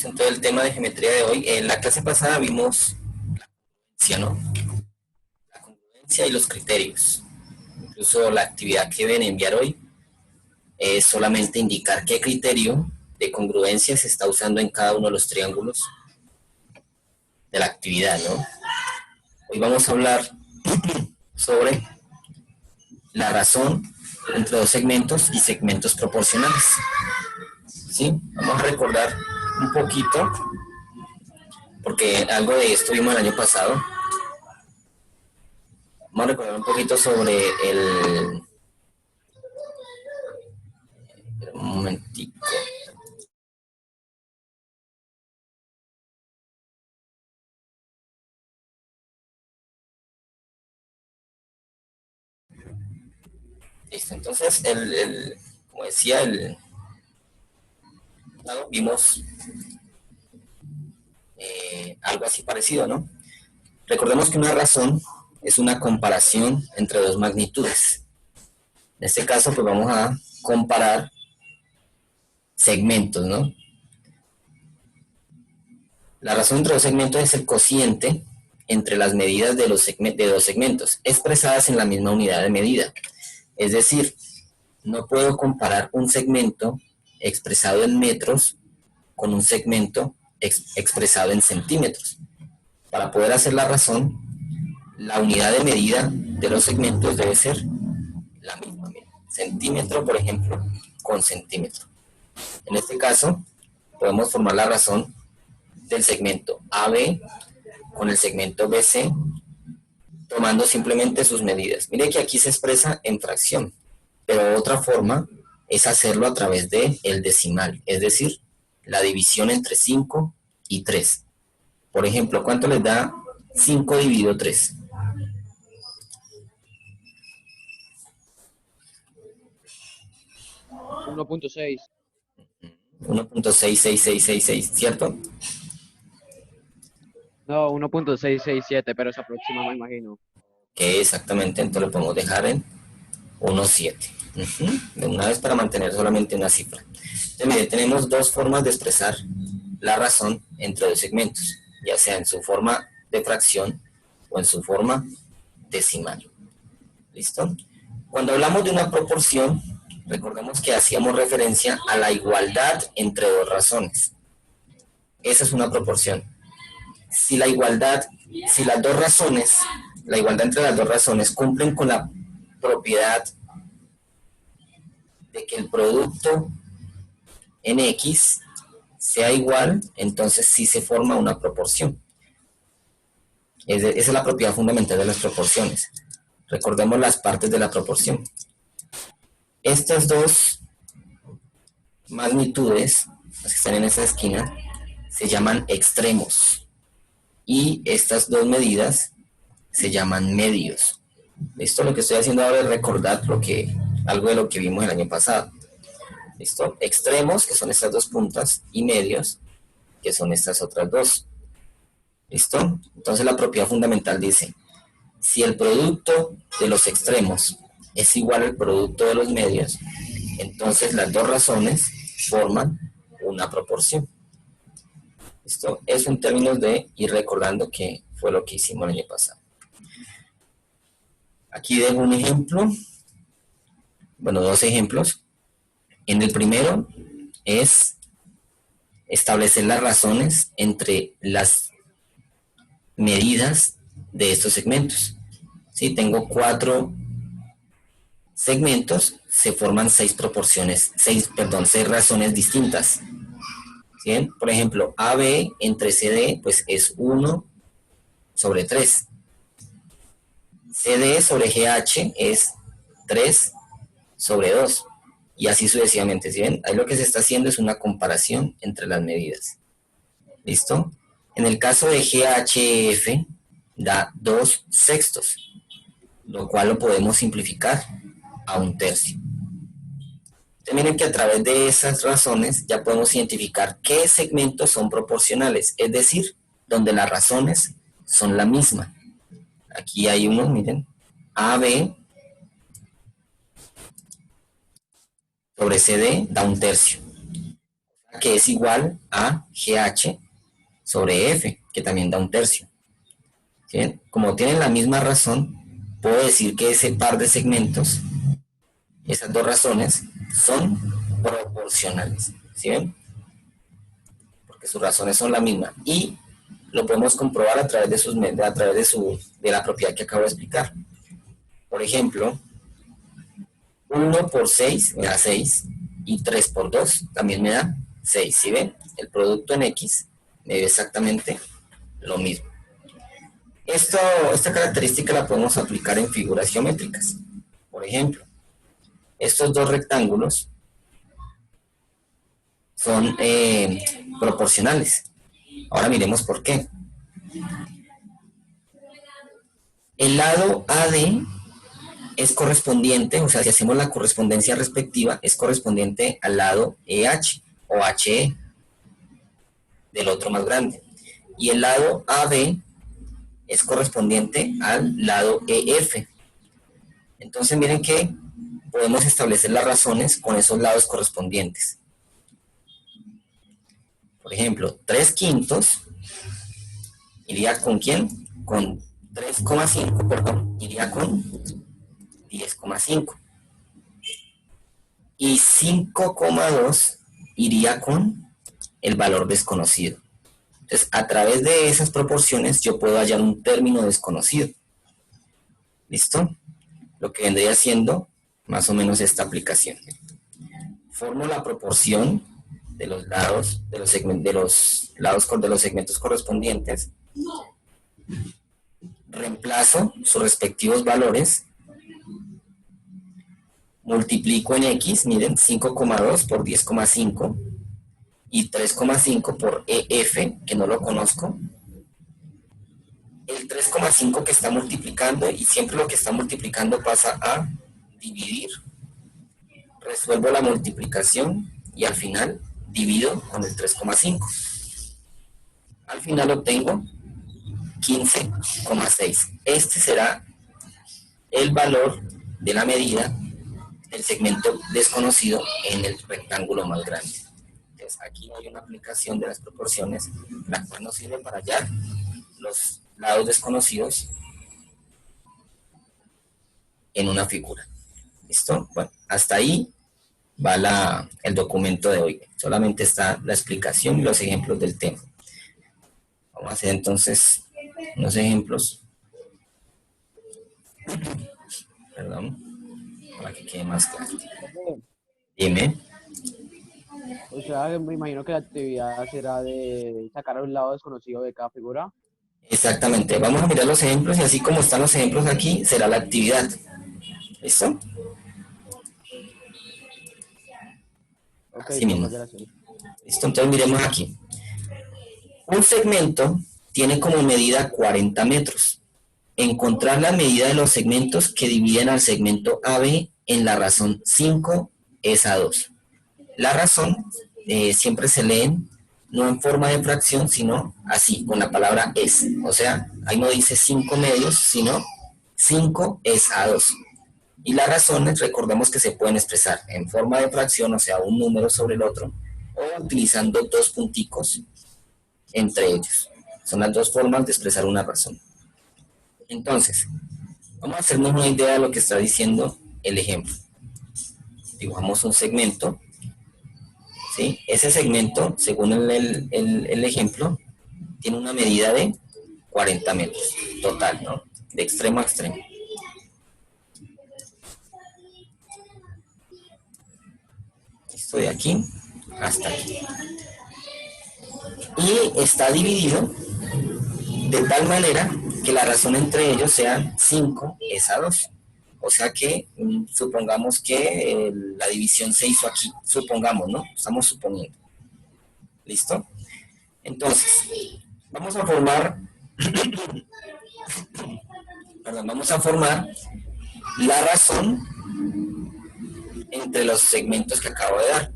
En todo el tema de geometría de hoy. En la clase pasada vimos la congruencia, ¿no? La congruencia y los criterios. Incluso la actividad que deben enviar hoy es solamente indicar qué criterio de congruencia se está usando en cada uno de los triángulos de la actividad, ¿no? Hoy vamos a hablar sobre la razón entre dos segmentos y segmentos proporcionales. ¿Sí? Vamos a recordar un poquito, porque algo de esto vimos el año pasado. Vamos a recordar un poquito sobre un momentico. Listo, entonces, como decía, vimos algo así parecido, ¿no? Recordemos que una razón es una comparación entre dos magnitudes. En este caso, pues vamos a comparar segmentos, ¿no? La razón entre dos segmentos es el cociente entre las medidas de dos segmentos, expresadas en la misma unidad de medida. Es decir, no puedo comparar un segmento expresado en metros con un segmento expresado en centímetros. Para poder hacer la razón, la unidad de medida de los segmentos debe ser la misma. Centímetro, por ejemplo, con centímetro. En este caso, podemos formar la razón del segmento AB con el segmento BC, tomando simplemente sus medidas. Mire que aquí se expresa en fracción, pero otra forma es hacerlo a través del decimal, es decir, la división entre 5 y 3. Por ejemplo, ¿cuánto les da 5 dividido 3? 1.6. 1.66666, ¿cierto? No, 1.667, pero se aproxima, me imagino. Que exactamente, entonces lo podemos dejar en 1.7. De una vez para mantener solamente una cifra. Entonces, mire, tenemos dos formas de expresar la razón entre dos segmentos, ya sea en su forma de fracción o en su forma decimal. ¿Listo? Cuando hablamos de una proporción, recordemos que hacíamos referencia a la igualdad entre dos razones. Esa es una proporción. Si la igualdad, si las dos razones, la igualdad entre las dos razones cumplen con la propiedad de que el producto en X sea igual, entonces sí se forma una proporción. Esa es la propiedad fundamental de las proporciones. Recordemos las partes de la proporción. Estas dos magnitudes, las que están en esa esquina, se llaman extremos. Y estas dos medidas se llaman medios. ¿Listo? Lo que estoy haciendo ahora es recordar algo de lo que vimos el año pasado. ¿Listo? Extremos, que son estas dos puntas, y medios, que son estas otras dos. ¿Listo? Entonces la propiedad fundamental dice, si el producto de los extremos es igual al producto de los medios, entonces las dos razones forman una proporción. ¿Listo? Eso en términos de ir recordando que fue lo que hicimos el año pasado. Aquí dejo un ejemplo, bueno, dos ejemplos. En el primero es establecer las razones entre las medidas de estos segmentos. Si tengo 4 segmentos, se forman 6 razones distintas. ¿Sí? Por ejemplo, AB entre CD, pues es 1/3. CD sobre GH es 3/2. Y así sucesivamente. ¿Sí ven? Ahí lo que se está haciendo es una comparación entre las medidas. ¿Listo? En el caso de GHF, da 2/6, lo cual lo podemos simplificar a 1/3. Entonces, miren que a través de esas razones ya podemos identificar qué segmentos son proporcionales, es decir, donde las razones son la misma. Aquí hay uno, miren, AB sobre CD da 1/3. que es igual a GH sobre F, que también da 1/3. ¿Sí? Como tienen la misma razón, puedo decir que ese par de segmentos, esas dos razones, son proporcionales. ¿Sí ven? Porque sus razones son la misma. Y lo podemos comprobar a través de la propiedad que acabo de explicar. Por ejemplo, 1 por 6 me da 6 y 3 por 2 también me da 6. ¿Sí ven? El producto en X me da exactamente lo mismo. Esta característica la podemos aplicar en figuras geométricas. Por ejemplo, estos dos rectángulos son proporcionales. Ahora miremos por qué. El lado AD es correspondiente, o sea, si hacemos la correspondencia respectiva, es correspondiente al lado EH o HE del otro más grande. Y el lado AB es correspondiente al lado EF. Entonces miren que podemos establecer las razones con esos lados correspondientes. Por ejemplo, 3/5 iría con ¿quién? Con 3,5, perdón, iría con 10,5. Y 5,2 iría con el valor desconocido. Entonces, a través de esas proporciones yo puedo hallar un término desconocido. ¿Listo? Lo que vendría siendo más o menos esta aplicación. Formo la proporción de los lados de los segmentos correspondientes. Reemplazo sus respectivos valores. Multiplico en X, miren, 5,2 por 10,5 y 3,5 por EF, que no lo conozco. El 3,5 que está multiplicando, y siempre lo que está multiplicando pasa a dividir. Resuelvo la multiplicación y al final divido con el 3,5. Al final obtengo 15,6. Este será el valor de la medida del segmento desconocido en el rectángulo más grande. Entonces, aquí hay una aplicación de las proporciones, la cual nos sirve para hallar los lados desconocidos en una figura. ¿Listo? Bueno, hasta ahí va el documento de hoy. Solamente está la explicación y los ejemplos del tema. Vamos a hacer entonces unos ejemplos. Perdón, para que quede más claro. Dime. O sea, me imagino que la actividad será de sacar un lado desconocido de cada figura. Exactamente. Vamos a mirar los ejemplos y así como están los ejemplos aquí, será la actividad. ¿Listo? Ok, Así mismo. gracias. Listo, entonces miremos aquí. Un segmento tiene como medida 40 metros. Encontrar la medida de los segmentos que dividen al segmento AB en la razón 5 es a 2. La razón siempre se leen no en forma de fracción, sino así, con la palabra es. O sea, ahí no dice 5 medios, sino 5 es a 2. Y las razones, recordemos que se pueden expresar en forma de fracción, o sea, un número sobre el otro, o utilizando dos punticos entre ellos. Son las dos formas de expresar una razón. Entonces, vamos a hacernos una idea de lo que está diciendo el ejemplo. Dibujamos un segmento, ¿sí? Ese segmento, según el ejemplo, tiene una medida de 40 metros total, ¿no? De extremo a extremo. Esto de aquí hasta aquí. Y está dividido de tal manera que la razón entre ellos sean 5 es a 2. O sea que supongamos que la división se hizo aquí. Supongamos, ¿no? Estamos suponiendo. ¿Listo? Entonces, vamos a formar la razón entre los segmentos que acabo de dar.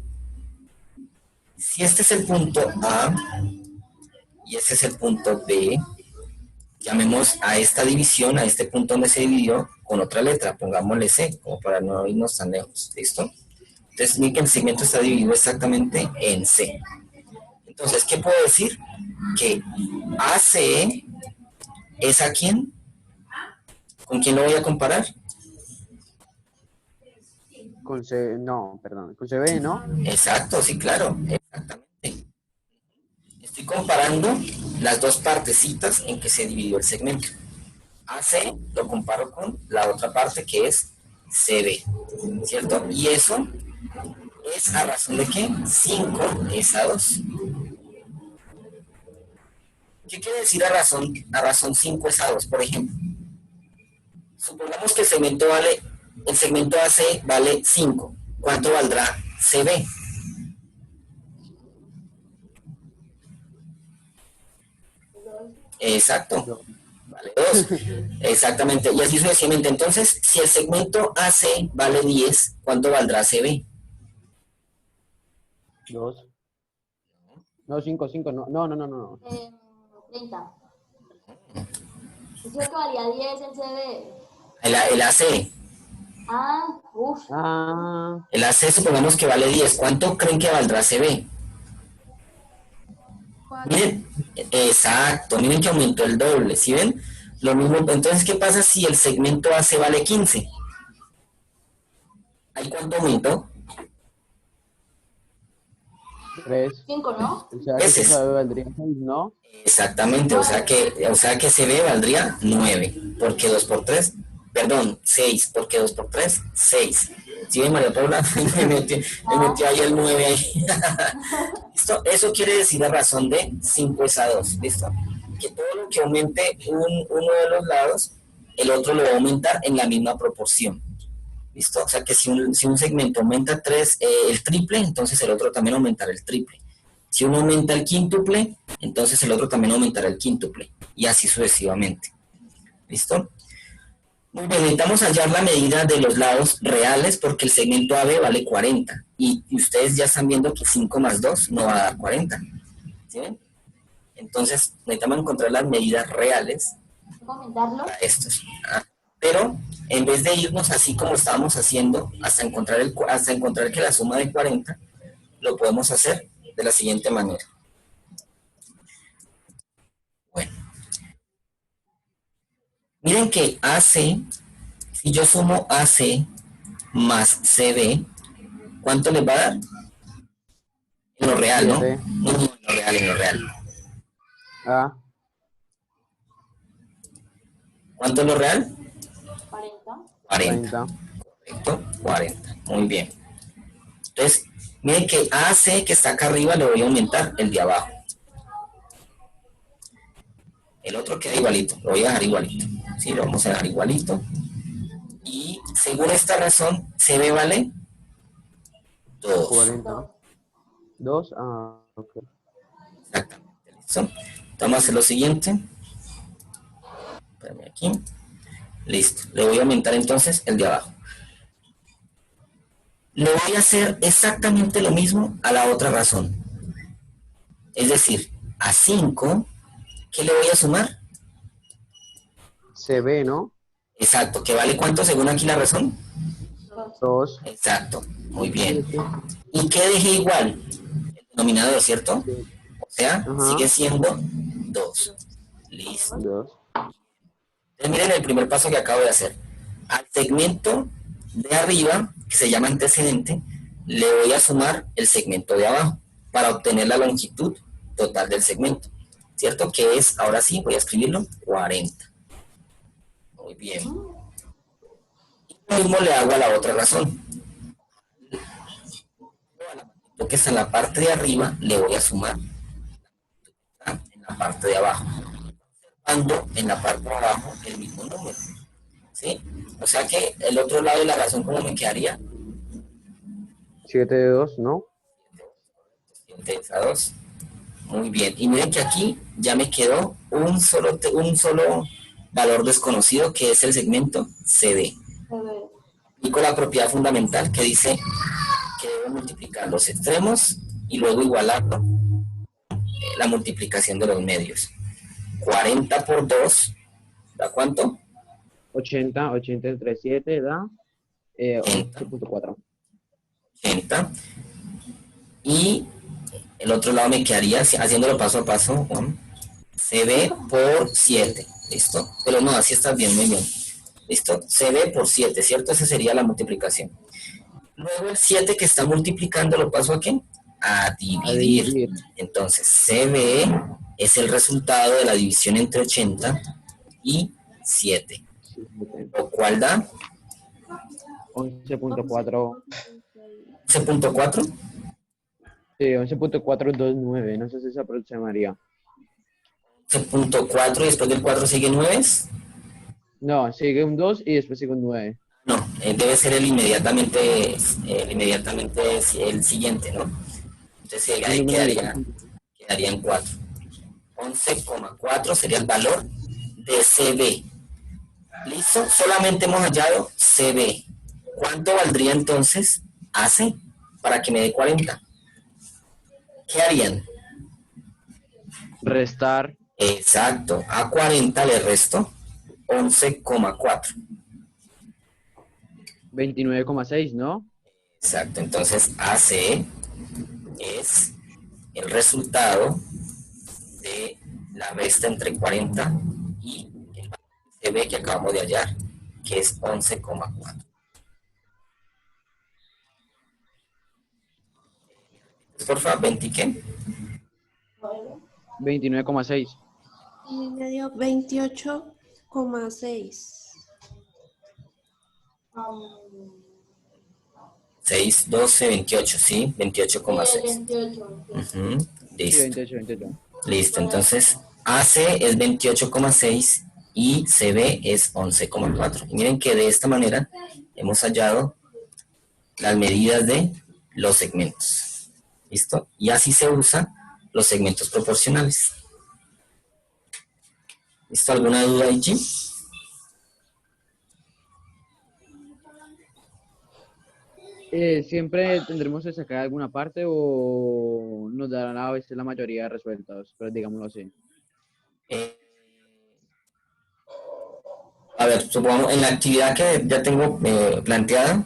Si este es el punto A y este es el punto B, llamemos a esta división, a este punto donde se dividió, con otra letra, pongámosle C, como para no irnos tan lejos. ¿Listo? Entonces, miren que el segmento está dividido exactamente en C. Entonces, ¿qué puedo decir? Que ACE es ¿a quién? ¿Con quién lo voy a comparar? Con C, no, perdón, con CB, ¿no? Exacto, sí, claro, exactamente. Estoy comparando las dos partecitas en que se dividió el segmento. AC lo comparo con la otra parte que es CB, ¿cierto? Y eso es a razón de que 5 es a 2. ¿Qué quiere decir a razón 5 es a 2? Por ejemplo, supongamos que el segmento AC vale 5. ¿Cuánto valdrá CB? Exacto, No. vale 2. Exactamente, y así sucesivamente. Entonces, si el segmento AC vale 10, ¿cuánto valdrá CB? 2. No, 5, 5, no, no, no, no, no. 30. Dijo que valía 10 el CD. El AC. Ah, uff. Ah, El AC supongamos que vale 10. ¿Cuánto creen que valdrá CB? Miren, exacto, miren que aumentó el doble, ¿sí ven? Lo mismo, entonces, ¿qué pasa si el segmento AC vale 15? ¿Ahí cuánto aumentó? 3. 5, ¿no? O sea que esta Veces. CB valdría 6, ¿no? Exactamente, o sea que CB valdría 9, porque 2 por 3, perdón, 6, porque 2 por 3, 6. ¿Sí ven, María Paula? Me metió ahí el 9 ahí. ¿Listo? Eso quiere decir a razón de 5 es a 2, ¿listo? Que todo lo que aumente uno de los lados, el otro lo va a aumentar en la misma proporción. ¿Listo? O sea que si un segmento aumenta 3, el triple, entonces el otro también aumentará el triple. Si uno aumenta el quíntuple, entonces el otro también aumentará el quíntuple. Y así sucesivamente. ¿Listo? Muy bien, necesitamos hallar la medida de los lados reales porque el segmento AB vale 40. Y ustedes ya están viendo que 5 más 2 no va a dar 40. ¿Sí ven? Entonces necesitamos encontrar las medidas reales ¿Comentarlo? para estos. Pero en vez de irnos así como estábamos haciendo hasta encontrar que la suma de 40, lo podemos hacer de la siguiente manera. Bueno, miren que AC, si yo sumo AC más CB, ¿cuánto les va a dar? En lo real, ¿no? 7. No, en lo real, en lo real. Ah, ¿Cuánto es lo real? 40. 40. 40. Correcto, 40. Muy bien. Entonces, miren que AC que está acá arriba le voy a aumentar el de abajo. El otro queda igualito, lo voy a dejar igualito. Sí, lo vamos a dejar igualito. Y según esta razón, CB vale 2. 40. 2. Ah, ok. Exactamente, listo. Vamos a hacer lo siguiente. Espérame aquí. Listo. Le voy a aumentar entonces el de abajo. Le voy a hacer exactamente lo mismo a la otra razón. Es decir, a 5, ¿qué le voy a sumar? CB, ¿no? Exacto, ¿que vale cuánto según aquí la razón? 2. Exacto, muy bien. 7. ¿Y qué dejé igual? El denominador, ¿cierto? 7. O sea, Ajá. sigue siendo 2. Listo. 2. Entonces, miren el primer paso que acabo de hacer. Al segmento de arriba, que se llama antecedente, le voy a sumar el segmento de abajo para obtener la longitud total del segmento. ¿Cierto? Que es, ahora sí, voy a escribirlo, 40. Muy bien. Y lo mismo le hago a la otra razón. Lo que está en la parte de arriba, le voy a sumar en la parte de abajo. Ando en la parte de abajo el mismo número. ¿Sí? O sea que el otro lado de la razón, ¿cómo me quedaría? 7 de 2, ¿no? 7 a 2. Muy bien. Y miren que aquí ya me quedó un solo valor desconocido que es el segmento CD. Y con la propiedad fundamental que dice que debo multiplicar los extremos y luego igualarlo, la multiplicación de los medios. 40 por 2, ¿da cuánto? 80 entre 7 da 80. 8.4. 80. Y el otro lado me quedaría, haciéndolo paso a paso, CB por 7. ¿Listo? Pero no, así está bien, muy bien. ¿Listo? CB por 7, ¿cierto? Esa sería la multiplicación. Luego el 7 que está multiplicando, ¿lo paso a qué? A A dividir. dividir. Entonces, CB es el resultado de la división entre 80 y 7. Lo cual da 11.4. 11.4. Sí, 11.429. No sé si se aproximaría. 11.4 y después del 4 sigue 9. No, sigue un 2 y después sigue un 9. No, debe ser el inmediatamente es el siguiente, ¿no? Entonces Un ahí número quedaría en 4. 11,4 sería el valor de CB. ¿Listo? Solamente hemos hallado CB. ¿Cuánto valdría entonces AC para que me dé 40? ¿Qué harían? restar Exacto, a 40 le resto 11,4. 29,6, ¿no? Exacto, entonces AC es el resultado de la resta entre 40 y el CB que acabamos de hallar, que es 11,4. Por favor, 20 ¿qué? 29,6. Y me dio 28,6. 6, 12, 28, ¿sí? 28,6. 28. Ujú, Sí, listo. 28, 28. Listo, entonces AC es 28,6 y CB es 11,4. Y miren que de esta manera hemos hallado las medidas de los segmentos. ¿Listo? Y así se usan los segmentos proporcionales. ¿Listo? ¿Alguna duda ahí, Jim? Siempre tendremos que sacar alguna parte o nos darán a veces la mayoría de resueltos, pero digámoslo así. A ver, supongamos en la actividad que ya tengo planteada,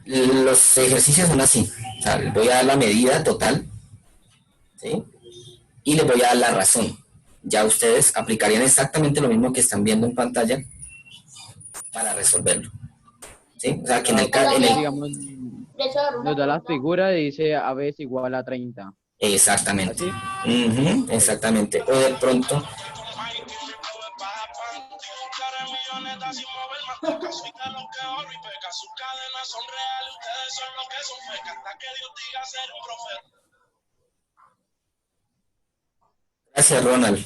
los ejercicios son así. O sea, les voy a dar la medida total, ¿sí? Y les voy a dar la razón. Ya ustedes aplicarían exactamente lo mismo que están viendo en pantalla para resolverlo. ¿Sí? O sea, que en el caso... Entonces, digamos, Profesor, una nos da la pregunta. figura y dice AB es igual a 30. Exactamente. ¿Así? Ujú, exactamente. O de pronto... Gracias, Ronald.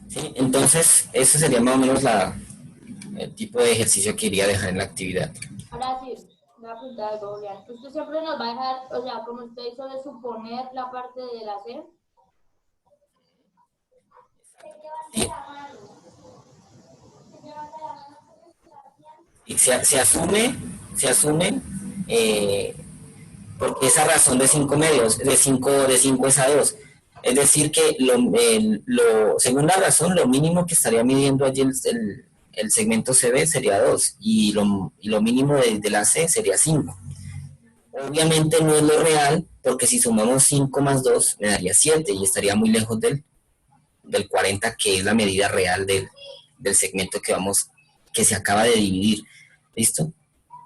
¿Sí? Entonces, ese sería más o menos el tipo de ejercicio que iría a dejar en la actividad. Ahora sí, voy a preguntar algo, Julián. Usted siempre nos va a dejar, o sea, como usted hizo de suponer la parte de la C. Sí. Y se asume porque esa razón de 5 medios, de 5 es a 2. Es decir, que según la razón, lo mínimo que estaría midiendo allí el segmento CB sería 2 y lo mínimo de la C sería 5. Obviamente no es lo real, porque si sumamos 5 más 2 me daría 7 y estaría muy lejos del 40, que es la medida real del segmento que se acaba de dividir. ¿Listo?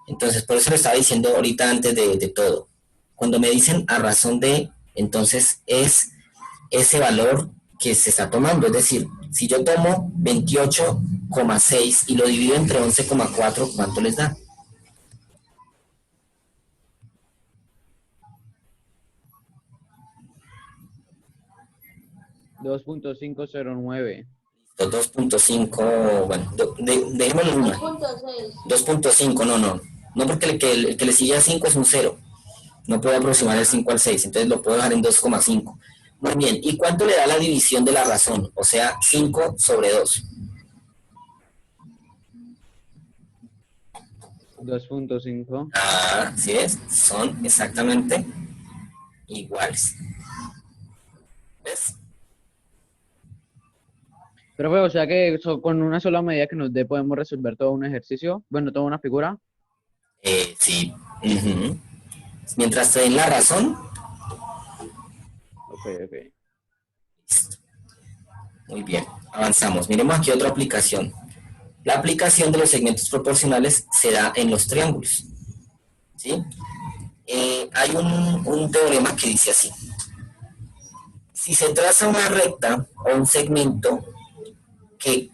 Entonces, por eso lo estaba diciendo ahorita antes de todo. Cuando me dicen a razón de, entonces es ese valor que se está tomando. Es decir, si yo tomo 28,6 y lo divido entre 11,4, ¿cuánto les da? 2.509. 2.5, bueno, dejémoslo en una. 2.6. 2.5, no. No, porque el que le sigue a 5 es un 0. No puedo aproximar el 5 al 6, entonces lo puedo dejar en 2,5. Muy bien, ¿y cuánto le da la división de la razón? O sea, 5 sobre 2. 2.5. Así es, son exactamente iguales. ¿Ves? Pero pues, o sea que con una sola medida que nos dé podemos resolver todo un ejercicio, bueno, toda una figura. Sí. Ujú. Mientras te den la razón, Ok, ok. muy bien, avanzamos. Miremos aquí otra aplicación. La aplicación de los segmentos proporcionales se da en los triángulos, ¿sí? Hay un teorema que dice así. Si se traza una recta o un segmento que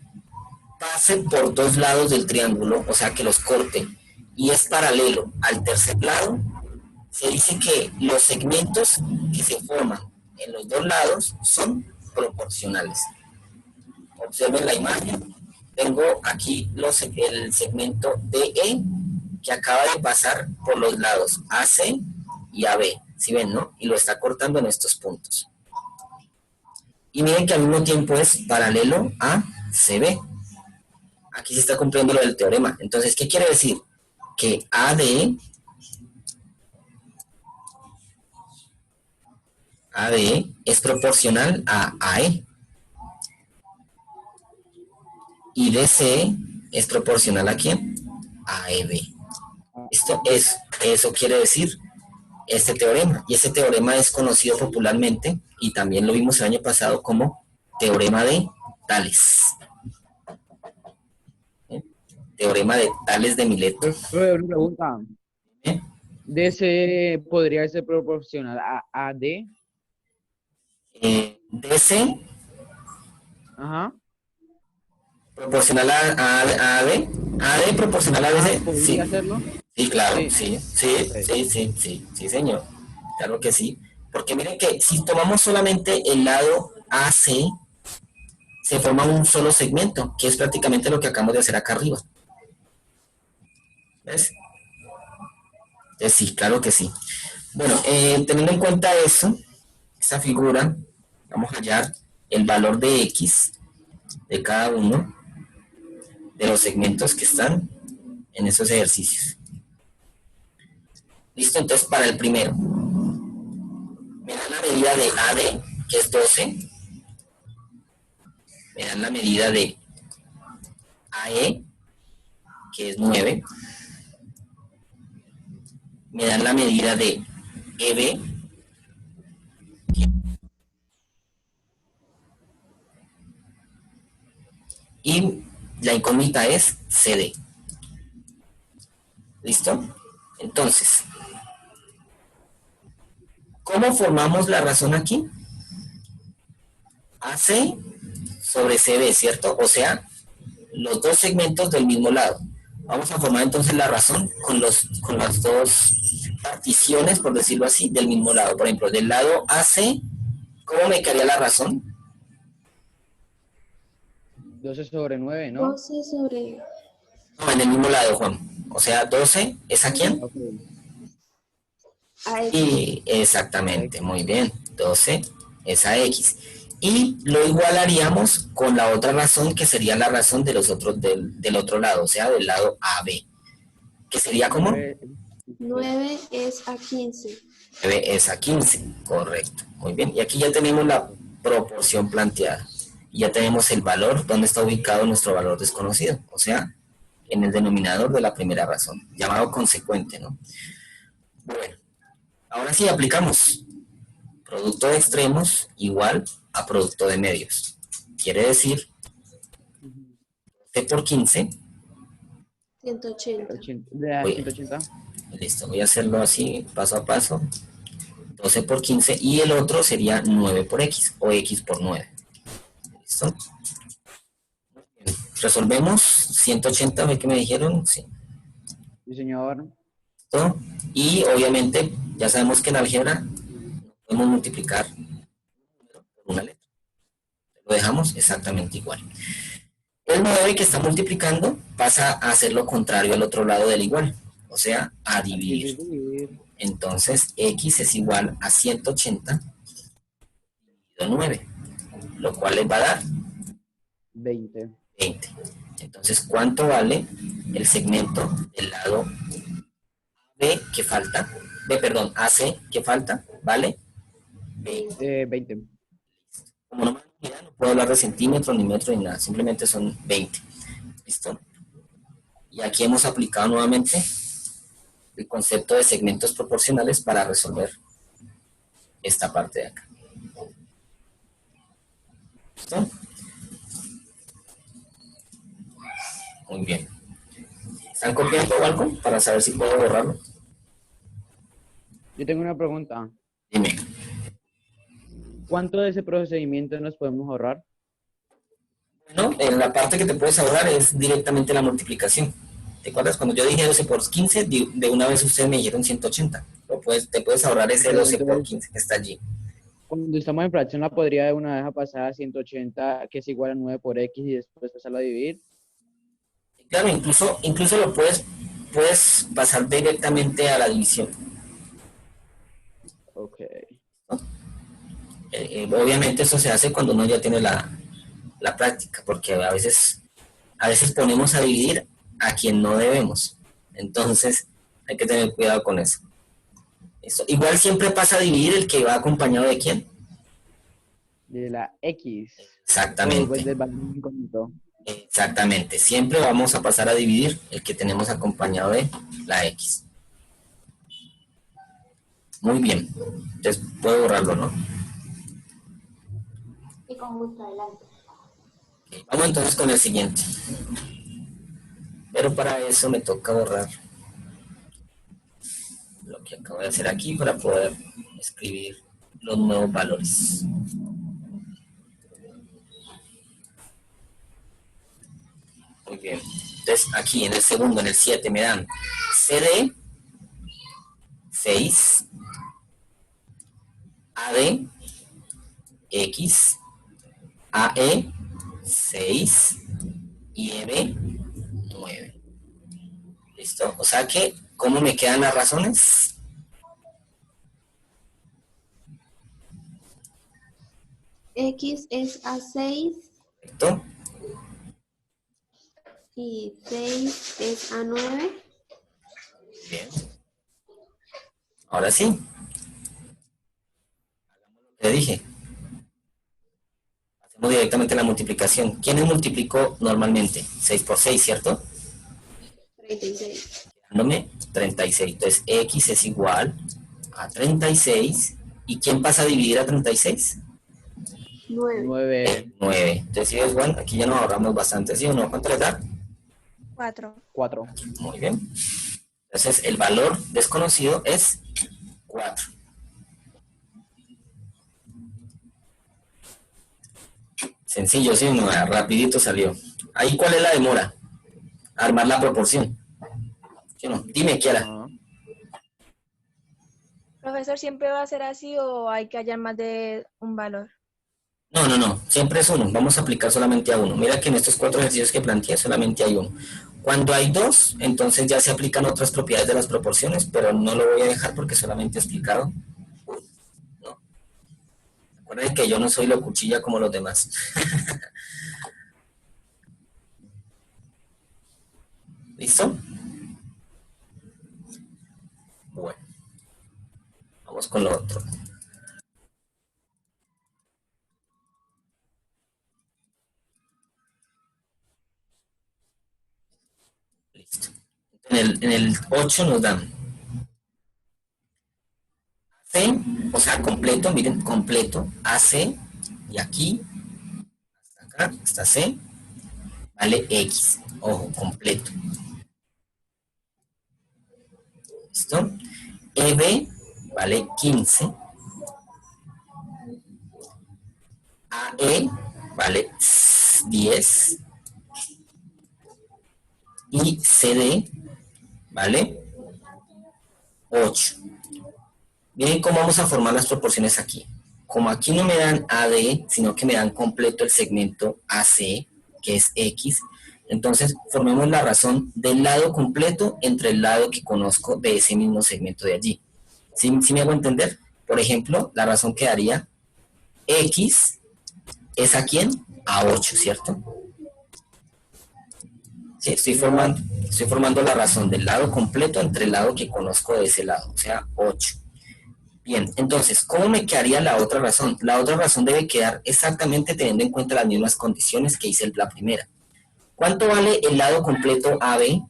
pase por dos lados del triángulo, o sea, que los corte, y es paralelo al tercer lado, se dice que los segmentos que se forman en los dos lados son proporcionales. Observen la imagen. Tengo aquí el segmento DE que acaba de pasar por los lados AC y AB. ¿Sí ven, no? Y lo está cortando en estos puntos. Y miren que al mismo tiempo es paralelo a CB. Aquí se está cumpliendo lo del teorema. Entonces, ¿qué quiere decir? Que ADE es proporcional a AE. Y DC es proporcional a ¿quién? A EB. Eso quiere decir este teorema. Y este teorema es conocido popularmente, y también lo vimos el año pasado, como teorema de Tales. ¿Eh? Teorema de Tales de Mileto. Pero una pregunta, ¿Eh? ¿DC podría ser proporcional a AD? DC Ajá. proporcional a AD. AD proporcional a DC. ¿Podría Sí. hacerlo? Sí, claro, Sí. sí, señor. Claro que sí. Porque miren que si tomamos solamente el lado AC, se forma un solo segmento, que es prácticamente lo que acabamos de hacer acá arriba. ¿Ves? Sí, claro que sí. Bueno, teniendo en cuenta eso, esta figura, vamos a hallar el valor de X de cada uno de los segmentos que están en esos ejercicios. Listo, entonces para el primero, me dan la medida de AD, que es 12, me dan la medida de AE, que es 9, me dan la medida de EB, y la incógnita es CD. ¿Listo? Entonces, ¿cómo formamos la razón aquí? AC sobre CB, ¿cierto? O sea, los dos segmentos del mismo lado. Vamos a formar entonces la razón con las dos particiones, por decirlo así, del mismo lado. Por ejemplo, del lado AC, ¿cómo me quedaría la razón? 12 sobre 9, ¿no? 12 sobre... No, en el mismo lado, Juan. O sea, 12 es a quién? Ok. A X. Y exactamente, muy bien. 12 es a X. Y lo igualaríamos con la otra razón, que sería la razón de los otros del otro lado, o sea, del lado AB. Que sería como 9 es a 15. 9 es a 15, correcto. Muy bien. Y aquí ya tenemos la proporción planteada. Y ya tenemos el valor, donde está ubicado nuestro valor desconocido. O sea, en el denominador de la primera razón, llamado consecuente, ¿no? Bueno, ahora sí aplicamos. Producto de extremos igual a producto de medios. Quiere decir, T por 15. 180. De Voy, 180. listo, voy a hacerlo así, paso a paso. 12 por 15 y el otro sería 9 por X o X por 9. ¿Listo? Resolvemos 180, ¿ve que me dijeron? Sí. Sí, señor. ¿Listo? Y obviamente ya sabemos que en álgebra podemos multiplicar por una letra. Lo dejamos exactamente igual. El 9 que está multiplicando pasa a hacer lo contrario al otro lado del igual, o sea, a dividir. Entonces, X es igual a 180 dividido 9, lo cual les va a dar 20. 20. Entonces, ¿cuánto vale el segmento del lado B que falta? Perdón, AC que falta, ¿vale? 20. 20. Como no me han Ya no puedo hablar de centímetros, ni metros, ni nada, simplemente son 20. ¿Listo? Y aquí hemos aplicado nuevamente el concepto de segmentos proporcionales para resolver esta parte de acá. ¿Listo? Muy bien. ¿Están copiando algo para saber si puedo borrarlo? Yo tengo una pregunta. Dime. ¿Cuánto de ese procedimiento nos podemos ahorrar? Bueno, en la parte que te puedes ahorrar es directamente la multiplicación. ¿Te acuerdas? Cuando yo dije 12 por 15, de una vez ustedes me dijeron 180. Te puedes ahorrar ese 12 por 15 que está allí. Cuando estamos en fracción, la podría de una vez pasar a 180, que es igual a 9 por x, y después pasarlo a dividir. Claro, incluso lo puedes pasar directamente a la división. Ok. Obviamente eso se hace cuando uno ya tiene la práctica, porque a veces ponemos a dividir a quien no debemos. Entonces hay que tener cuidado con eso. Igual siempre pasa a dividir el que va acompañado de quién. De la x. Exactamente. Pues del valor incógnito. Exactamente. Siempre vamos a pasar a dividir el que tenemos acompañado de la x. Muy bien. Entonces puedo borrarlo, ¿no? Y con gusto, adelante. Okay. Vamos entonces con el siguiente. Pero para eso me toca borrar lo que acabo de hacer aquí para poder escribir los nuevos valores. Muy bien. Entonces aquí en el segundo, en el 7, me dan CD 6, AD X, AE 6 y EB 9. ¿Listo? O sea que, ¿cómo me quedan las razones? X es A6 ¿Correcto? y 6 es A9. Bien. Ahora sí. Hagamos lo que dije. Hacemos directamente la multiplicación. ¿Quiénes multiplico normalmente? 6 por 6, ¿cierto? 36. Dándome 36. Entonces, X es igual a 36. ¿Y quién pasa a dividir a 36? 9. 9. 9. Entonces, si ves, bueno, aquí ya nos ahorramos bastante, ¿sí o no? ¿Cuánto le da? 4. 4. Muy bien. Entonces, el valor desconocido es 4. Sencillo, ¿sí o no? Rapidito salió. Ahí, ¿cuál es la demora? Armar la proporción. ¿Sí o no? Dime, Kiara. Profesor, ¿siempre va a ser así o hay que hallar más de un valor? No. Siempre es uno. Vamos a aplicar solamente a uno. Mira que en estos 4 ejercicios que planteé solamente hay uno. Cuando hay 2, entonces ya se aplican otras propiedades de las proporciones, pero no lo voy a dejar porque solamente he explicado. No. Recuerden que yo no soy lo cuchilla como los demás. ¿Listo? Bueno. Vamos con lo otro. Listo. En el 8 nos dan AC, o sea, completo, miren, completo, AC, y aquí, hasta acá, hasta C, vale X, ojo, completo. ¿Listo? EB vale 15, AE vale 10, y CD vale 8. Miren cómo vamos a formar las proporciones aquí. Como aquí no me dan AD, sino que me dan completo el segmento AC, que es X, entonces formemos la razón del lado completo entre el lado que conozco de ese mismo segmento de allí. ¿Sí me hago entender? Por ejemplo, la razón quedaría X es ¿a quién? A 8, ¿cierto? Sí, estoy formando la razón del lado completo entre el lado que conozco de ese lado, o sea, 8. Bien, entonces, ¿cómo me quedaría la otra razón? La otra razón debe quedar exactamente teniendo en cuenta las mismas condiciones que hice la primera. ¿Cuánto vale el lado completo AB?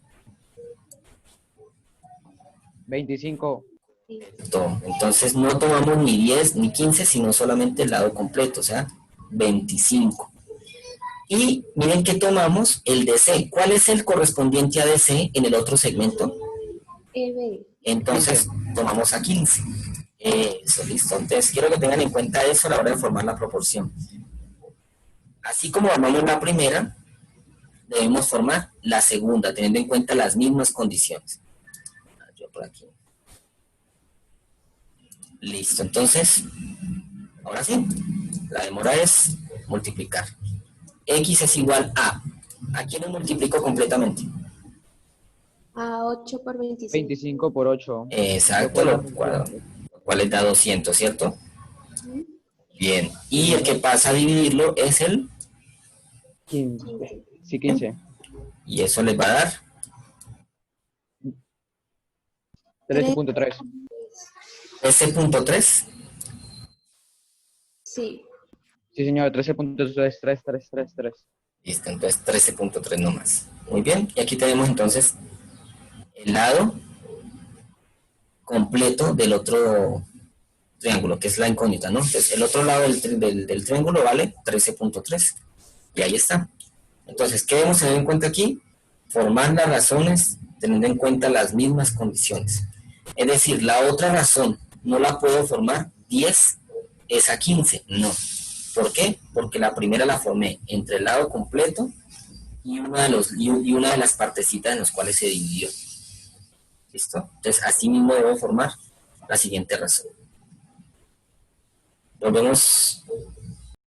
25. Entonces no tomamos ni 10 ni 15, sino solamente el lado completo, o sea, 25. Y miren que tomamos el DC. ¿Cuál es el correspondiente a DC en el otro segmento? EB. Entonces tomamos a 15. Eso, listo. Entonces quiero que tengan en cuenta eso a la hora de formar la proporción. Así como formamos la primera, debemos formar la segunda, teniendo en cuenta las mismas condiciones. Yo por aquí. Listo, entonces, ahora sí, la demora es multiplicar. X es igual ¿a quién lo multiplico completamente? A 8 por 25. 25 por 8. Exacto, lo cual les da 200, ¿cierto? Bien, y el que pasa a dividirlo es el, 15. Sí, 15. y eso les va a dar 13.3. 13.3. Sí. Sí, señor, 13.33333. Listo, entonces 13.3 nomás. Muy bien, y aquí tenemos entonces el lado completo del otro triángulo, que es la incógnita, ¿no? Entonces el otro lado del triángulo vale 13.3. Y ahí está. Entonces, ¿qué debemos tener en cuenta aquí? Formar las razones teniendo en cuenta las mismas condiciones. Es decir, la otra razón no la puedo formar 10 es a 15, no. ¿Por qué? Porque la primera la formé entre el lado completo y una de las partecitas en las cuales se dividió. ¿Listo? Entonces, así mismo debo formar la siguiente razón. Volvemos